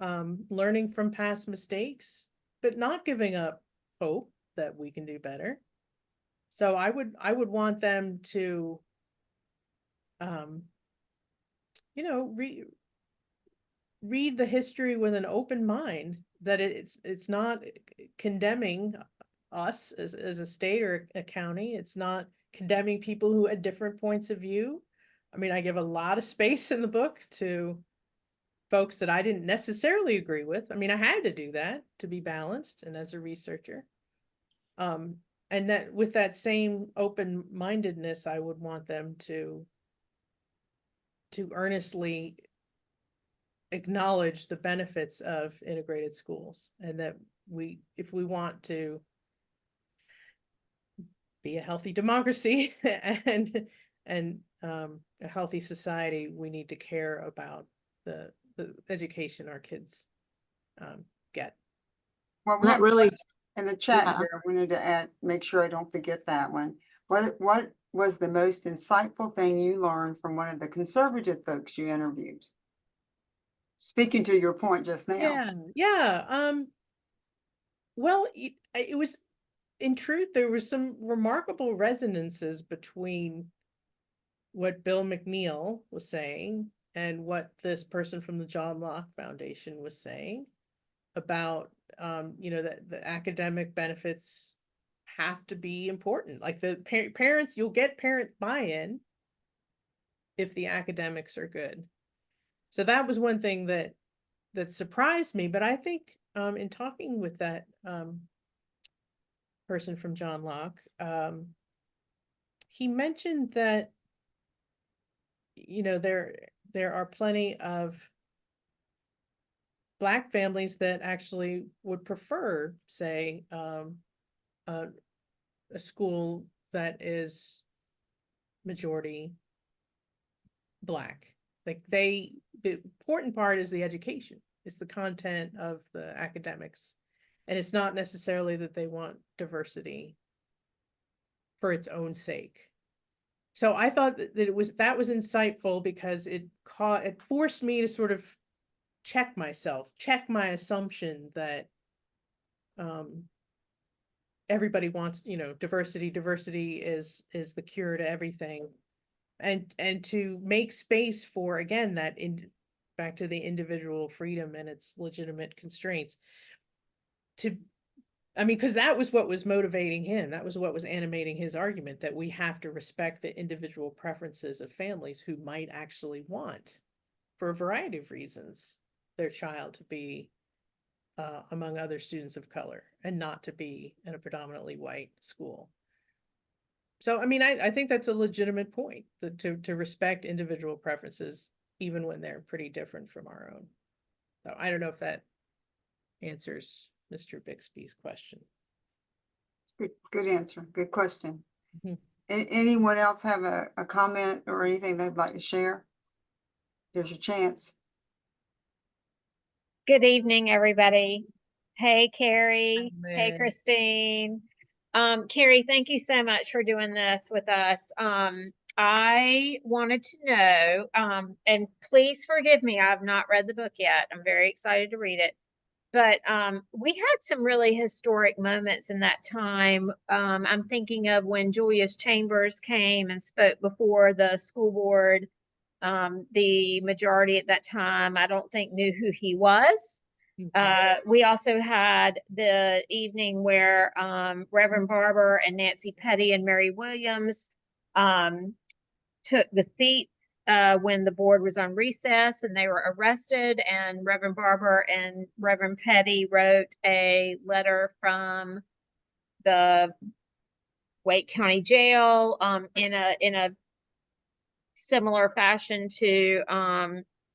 learning from past mistakes, but not giving up hope that we can do better. So I would want them to, um, you know, read the history with an open mind, that it's not condemning us as a state or a county. It's not condemning people who had different points of view. I mean, I give a lot of space in the book to folks that I didn't necessarily agree with. I mean, I had to do that to be balanced and as a researcher. And that with that same open-mindedness, I would want them to earnestly acknowledge the benefits of integrated schools, and that if we want to be a healthy democracy and a healthy society, we need to care about the education our kids get. Well, we That have a really, question in the chat yeah. here. I wanted to add, make sure I don't forget that one. What was the most insightful thing you learned from one of the conservative folks you interviewed? Speaking to your point just now. Yeah. Well, it was, in truth, there was some remarkable resonances between what Bill McNeil was saying and what this person from the John Locke Foundation was saying about, that the academic benefits have to be important. Like the parents, you'll get parent buy-in if the academics are good. So that was one thing that surprised me. But I think, in talking with that person from John Locke, he mentioned that there are plenty of Black families that actually would prefer, say, a school that is majority Black. Like the important part is the education, it's the content of the academics. And it's not necessarily that they want diversity for its own sake. So I thought that that was insightful, because it forced me to sort of check myself, check my assumption that everybody wants, diversity is the cure to everything. And to make space for, again, back to the individual freedom and its legitimate constraints. Because that was what was motivating him. That was what was animating his argument, that we have to respect the individual preferences of families who might actually want, for a variety of reasons, their child to be among other students of color and not to be in a predominantly white school. So, I mean, I think that's a legitimate point, to respect individual preferences, even when they're pretty different from our own. So I don't know if that answers Mr. Bixby's question. Good answer. Good question. Mhm. Anyone else have a comment or anything they'd like to share? There's your chance. Good evening, everybody. Hey, Carey. Hey, Lynn. Christine. Carey, thank you so much for doing this with us. I wanted to know, and please forgive me, I've not read the book yet. I'm very excited to read it. But we had some really historic moments in that time. I'm thinking of when Julius Chambers came and spoke before the school board. The majority at that time, I don't think, knew who he was. We also had the evening where Reverend Barber and Nancy Petty and Mary Williams took the seats when the board was on recess, and they were arrested, and Reverend Barber and Reverend Petty wrote a letter from the Wake County Jail in a similar fashion to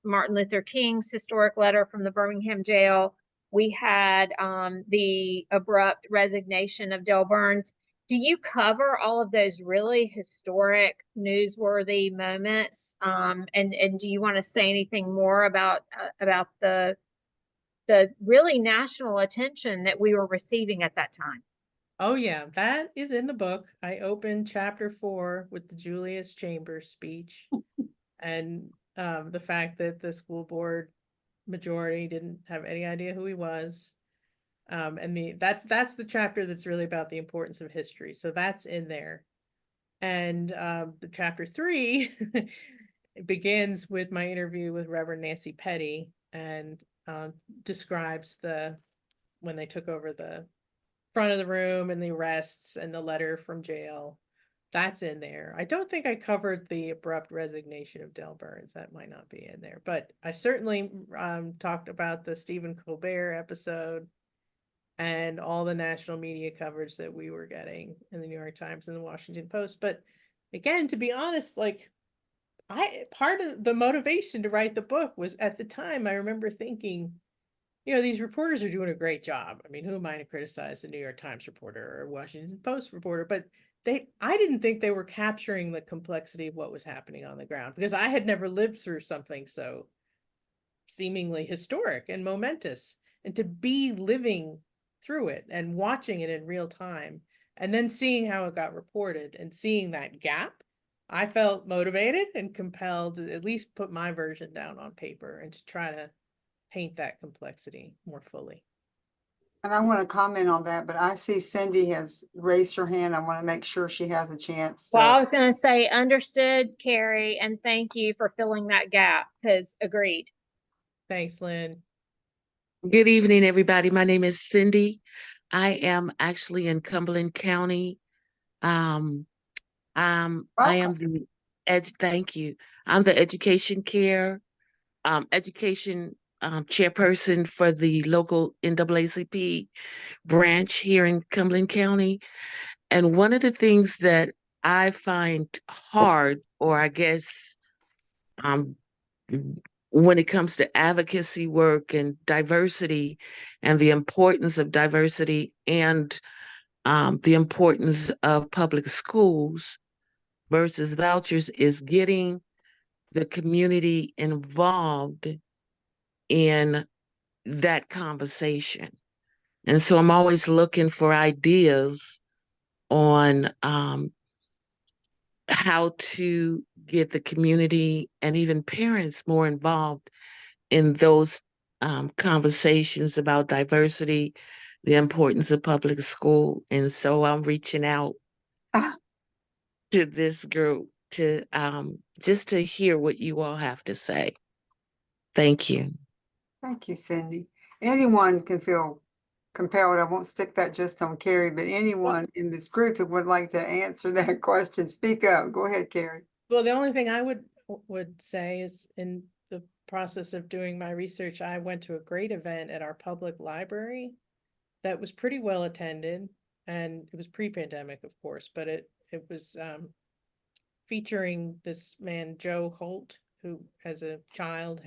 Martin Luther King's historic letter from the Birmingham jail. We had the abrupt resignation of Dale Burns. Do you cover all of those really historic, newsworthy moments? And do you want to say anything more about the really national attention that we were receiving at that time? Oh yeah, that is in the book. I opened chapter 4 with the Julius Chambers speech and the fact that the school board majority didn't have any idea who he was. And that's the chapter that's really about the importance of history. So that's in there. And the chapter 3 it begins with my interview with Reverend Nancy Petty and describes when they took over the front of the room and the arrests and the letter from jail. That's in there. I don't think I covered the abrupt resignation of Dale Burns. That might not be in there, but I certainly talked about the Stephen Colbert episode and all the national media coverage that we were getting in the New York Times and the Washington Post. But again, to be honest, like part of the motivation to write the book was at the time, I remember thinking, these reporters are doing a great job. I mean, who am I to criticize the New York Times reporter or Washington Post reporter? But I didn't think they were capturing the complexity of what was happening on the ground because I had never lived through something so seemingly historic and momentous. And to be living through it and watching it in real time and then seeing how it got reported and seeing that gap, I felt motivated and compelled to at least put my version down on paper and to try to paint that complexity more fully. And I want to comment on that, but I see Cindy has raised her hand. I want to make sure she has a chance Well, I to. was going to say understood, Karey, and thank you for filling that gap because agreed. Thanks, Lynn. Good evening, everybody. My name is Cindy. I am actually in Cumberland County. I am the thank you. I'm the education chairperson for the local NAACP branch here in Cumberland County. And one of the things that I find hard, or I guess when it comes to advocacy work and diversity and the importance of diversity and the importance of public schools versus vouchers is getting the community involved in that conversation. And so I'm always looking for ideas on how to get the community and even parents more involved in those conversations about diversity, the importance of public school. And so I'm reaching out to this group to just to hear what you all have to say. Thank you. Thank you, Cindy. Anyone can feel compelled. I won't stick that just on Karey, but anyone in this group who would like to answer that question, speak up. Go ahead, Karey. Well, the only thing I would say is in the process of doing my research, I went to a great event at our public library that was pretty well attended, and it was pre-pandemic, of course, but it was featuring this man, Joe Holt, who as a child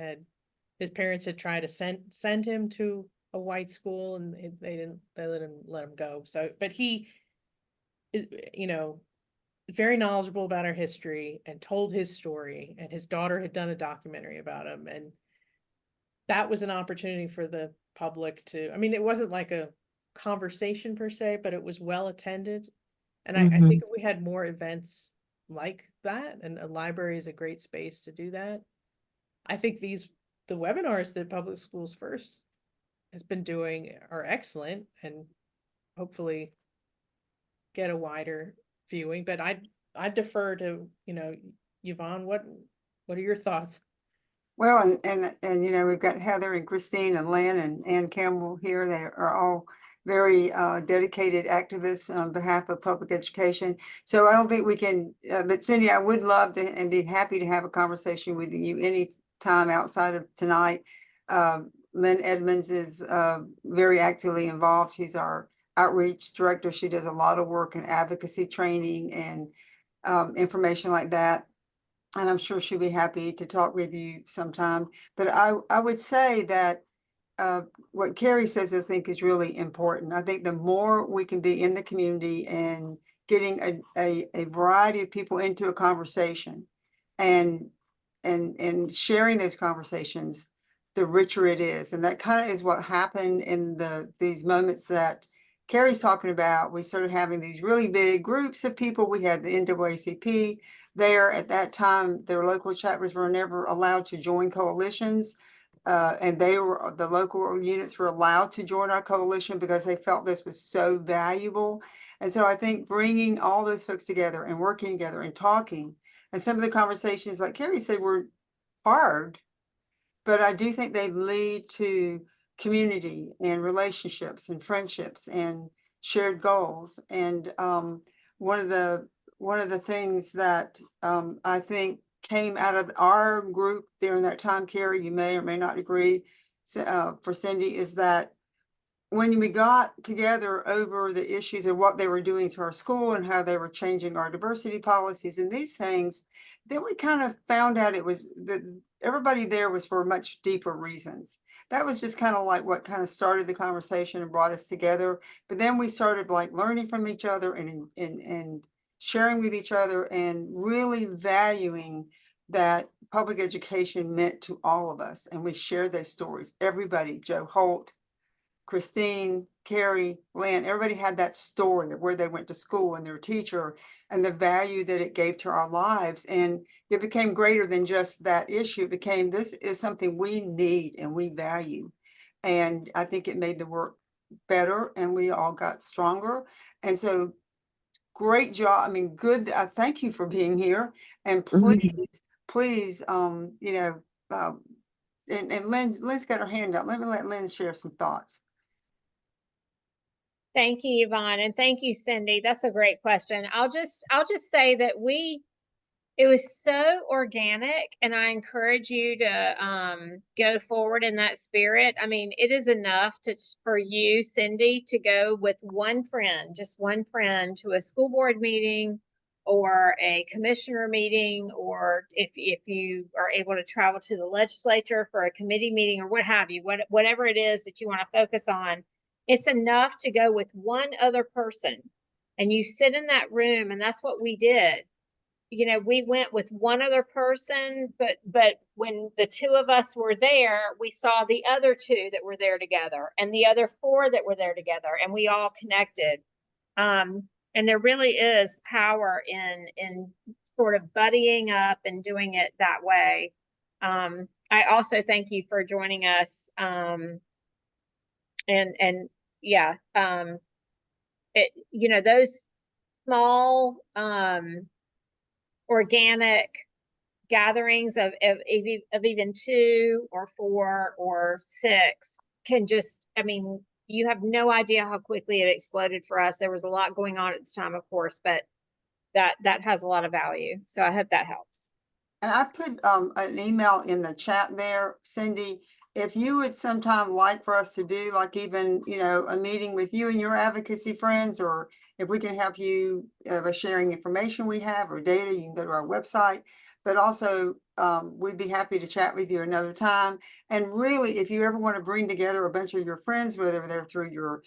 his parents had tried to send him to a white school and they let him go. So, but he is, very knowledgeable about our history and told his story, and his daughter had done a documentary about him. And that was an opportunity for the public to, it wasn't like a conversation per se, but it was well attended. And I think if we had more events like that, and a library is a great space to do that, I think the webinars that Public Schools First has been doing are excellent and hopefully get a wider viewing. But I defer to, Yvonne, what are your thoughts? Well, and we've got Heather and Christine and Lynn and Ann Campbell here. They are all very dedicated activists on behalf of public education. So I don't think we can, but Cindy, I would love to and be happy to have a conversation with you any time outside of tonight. Lynn Edmonds is very actively involved. She's our outreach director. She does a lot of work in advocacy training and information like that. and I'm sure she'll be happy to talk with you sometime. But I would say that what Karey says, I think, is really important. I think the more we can be in the community and getting a variety of people into a conversation and and sharing those conversations, the richer it is. And that kind of is what happened in these moments that Karey's talking about. We started having these really big groups of people. We had the NAACP there at that time. Their local chapters were never allowed to join coalitions. And the local units were allowed to join our coalition because they felt this was so valuable. And so I think bringing all those folks together and working together and talking, and some of the conversations, like Karey said, were hard, but I do think they lead to community and relationships and friendships and shared goals. And one of the things that I think came out of our group during that time, Karey, you may or may not agree, for Cindy, is that when we got together over the issues of what they were doing to our school and how they were changing our diversity policies and these things, then we kind of found out it was that everybody there was for much deeper reasons. That was just kind of like what kind of started the conversation and brought us together. But then we started like learning from each other and sharing with each other and really valuing that public education meant to all of us. And we shared those stories. Everybody, Joe Holt, Christine, Karey, Lynn, everybody had that story of where they went to school and their teacher and the value that it gave to our lives. And it became greater than just that issue. It became, this is something we need and we value. And I think it made the work better and we all got stronger. And so great job. I mean, good. Thank you for being here. And please, and Lynn's got her hand up. Let me let Lynn share some thoughts. Thank you, Yvonne, and thank you, Cindy. That's a great question. I'll just say that it was so organic, and I encourage you to go forward in that spirit. I mean, it is enough for you, Cindy, to go with one friend, just one friend, to a school board meeting or a commissioner meeting, or if you are able to travel to the legislature for a committee meeting or what have you, whatever it is that you want to focus on. It's enough to go with one other person and you sit in that room, and that's what we did. You know, we went with one other person, but when the two of us were there, we saw the other two that were there together and the other four that were there together, and we all connected. And there really is power in sort of buddying up and doing it that way. I also thank you for joining us. And yeah, those small, organic gatherings of even 2 or 4 or 6 can just, I mean, you have no idea how quickly it exploded for us. There was a lot going on at the time, of course, but that has a lot of value. So I hope that helps. And I put an email in the chat there, Cindy. If you would sometime like for us to do like even, a meeting with you and your advocacy friends, or if we can help you by sharing information we have or data, you can go to our website. But also, we'd be happy to chat with you another time. And really, if you ever want to bring together a bunch of your friends, whether they're through your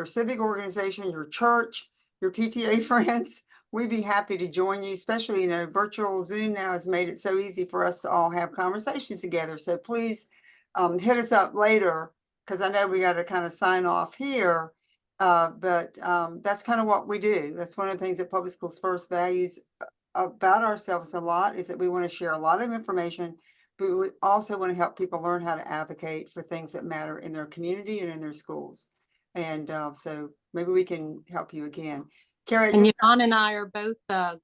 civic organization, your church, your PTA friends, we'd be happy to join you, especially, virtual Zoom now has made it so easy for us to all have conversations together. So please hit us up later, because I know we got to kind of sign off here. But that's kind of what we do. That's one of the things that Public Schools First values about ourselves a lot, is that we want to share a lot of information, but we also want to help people learn how to advocate for things that matter in their community and in their schools. And so maybe we can help you again. Karey, And Yvonne and I are both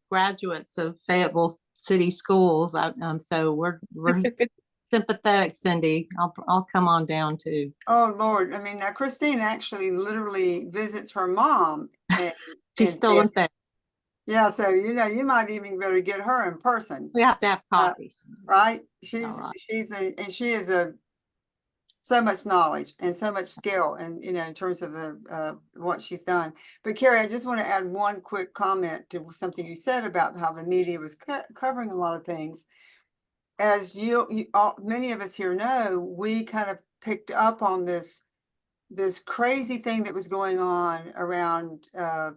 graduates of Fayetteville City Schools, so we're sympathetic, Cindy. I'll come on down too. Oh Lord, I mean, now Christine actually literally visits her mom. She's still in Fayetteville. Yeah, so you might even be able to get her in person. We have to have coffee, right? She is so much knowledge and so much skill, and in terms of what she's done. But Karey, I just want to add one quick comment to something you said about how the media was covering a lot of things. As many of us here know, we kind of picked up on this crazy thing that was going on around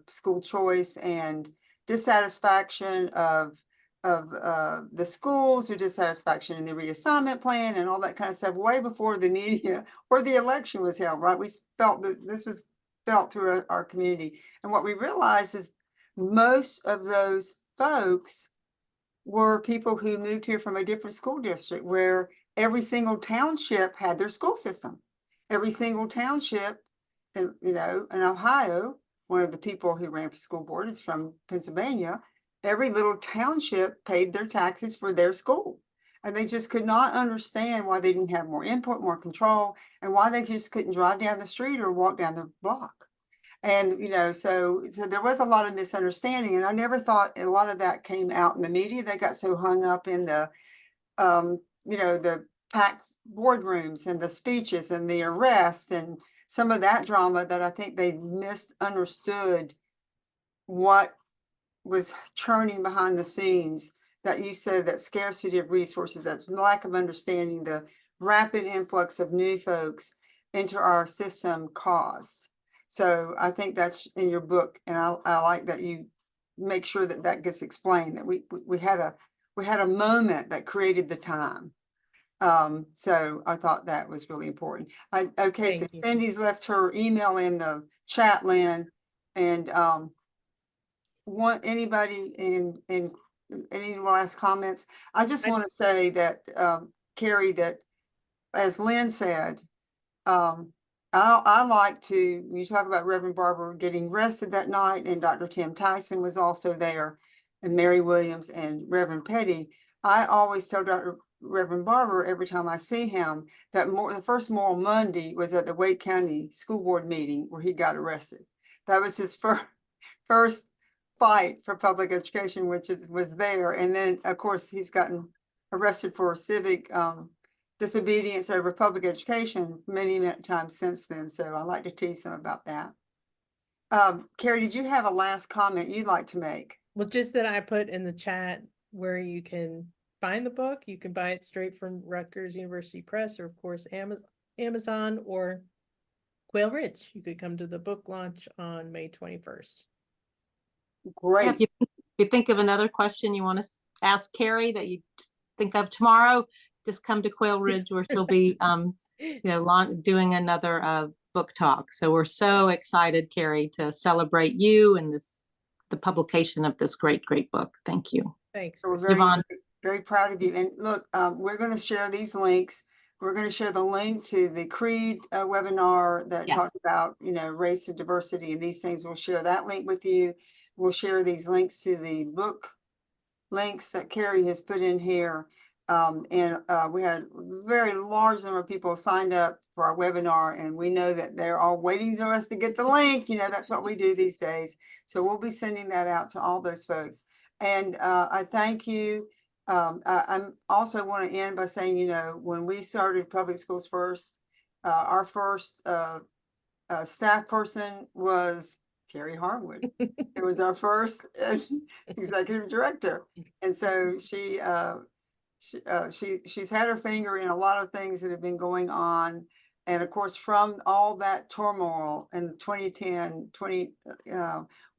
school choice and dissatisfaction of the schools, or dissatisfaction in the reassignment plan and all that kind of stuff way before the media or the election was held, right? We felt that this was felt through our community. And what we realized is most of those folks were people who moved here from a different school district, where every single township had their school system. Every single township in Ohio, one of the people who ran for school board is from Pennsylvania. Every little township paid their taxes for their school. And they just could not understand why they didn't have more input, more control, and why they just couldn't drive down the street or walk down the block. And, so there was a lot of misunderstanding, and I never thought a lot of that came out in the media. They got so hung up in the packed boardrooms and the speeches and the arrests and some of that drama, that I think they misunderstood what was churning behind the scenes. That you said, that scarcity of resources, that lack of understanding, the rapid influx of new folks into our system caused. So I think that's in your book, and I like that you make sure that that gets explained, that we had a moment that created the time. So I thought that was really important. So Thank you. Cindy's left her email in the chat, Lynn, and want anybody in any last comments? I just want to say that, Karey, that as Lynn said, I like to, when you talk about Reverend Barber getting arrested that night, and Dr. Tim Tyson was also there, and Mary Williams and Reverend Petty, I always tell Reverend Barber every time I see him that the first Moral Monday was at the Wake County School Board meeting where he got arrested. That was his first fight for public education, which was there. And then, of course, he's gotten arrested for civic disobedience over public education many times since then. So I like to tease him about that. Karey, did you have a last comment you'd like to make? Well, just that I put in the chat where you can find the book. You can buy it straight from Rutgers University Press, or of course Amazon or Quail Ridge. You could come to the book launch on May 21st. Great. Yeah, if you think of another question you want to ask Karey that you just think of tomorrow, just come to Quail Ridge, where she'll be doing another book talk. So we're so excited, Karey, to celebrate you and the publication of this great book. Thank you. Thanks. So we're very, Yvonne. very proud of you. And look, we're going to share these links. We're going to share the link to the CREED webinar that Yes. talked about, race and diversity and these things. We'll share that link with you. We'll share these links to the book links that Karey has put in here. We had a very large number of people signed up for our webinar, and we know that they're all waiting for us to get the link. That's what we do these days. So we'll be sending that out to all those folks. And I thank you. I also want to end by saying, when we started Public Schools First, our first staff person was Karey Harwood. It was our first executive director. And so she's had her finger in a lot of things that have been going on. And of course, from all that turmoil in 2010,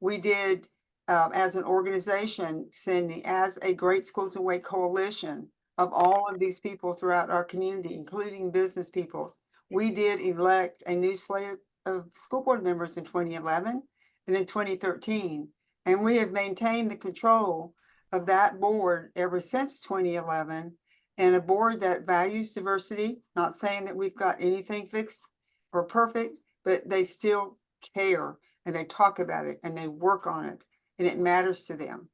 we did, as an organization, Cindy, as a Great Schools Away coalition of all of these people throughout our community, including business people, we did elect a new slate of school board members in 2011 and in 2013. And we have maintained the control of that board ever since 2011, and a board that values diversity, not saying that we've got anything fixed or perfect, but they still care, and they talk about it, and they work on it, and it matters to them,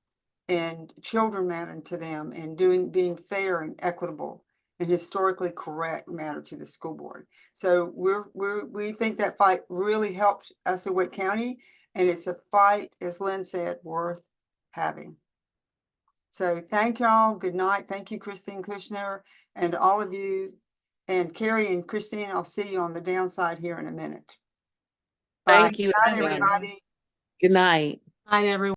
and children matter to them, and being fair and equitable and historically correct matter to the school board. So we think that fight really helped us in Wake County, and it's a fight, as Lynn said, worth having. So thank y'all. Good night. Thank you, Christine Kushner, and all of you. And Karey and Christine, I'll see you on the downside here in a minute. Bye. Thank you. Good night, everyone. everybody. Good night. Night, everyone.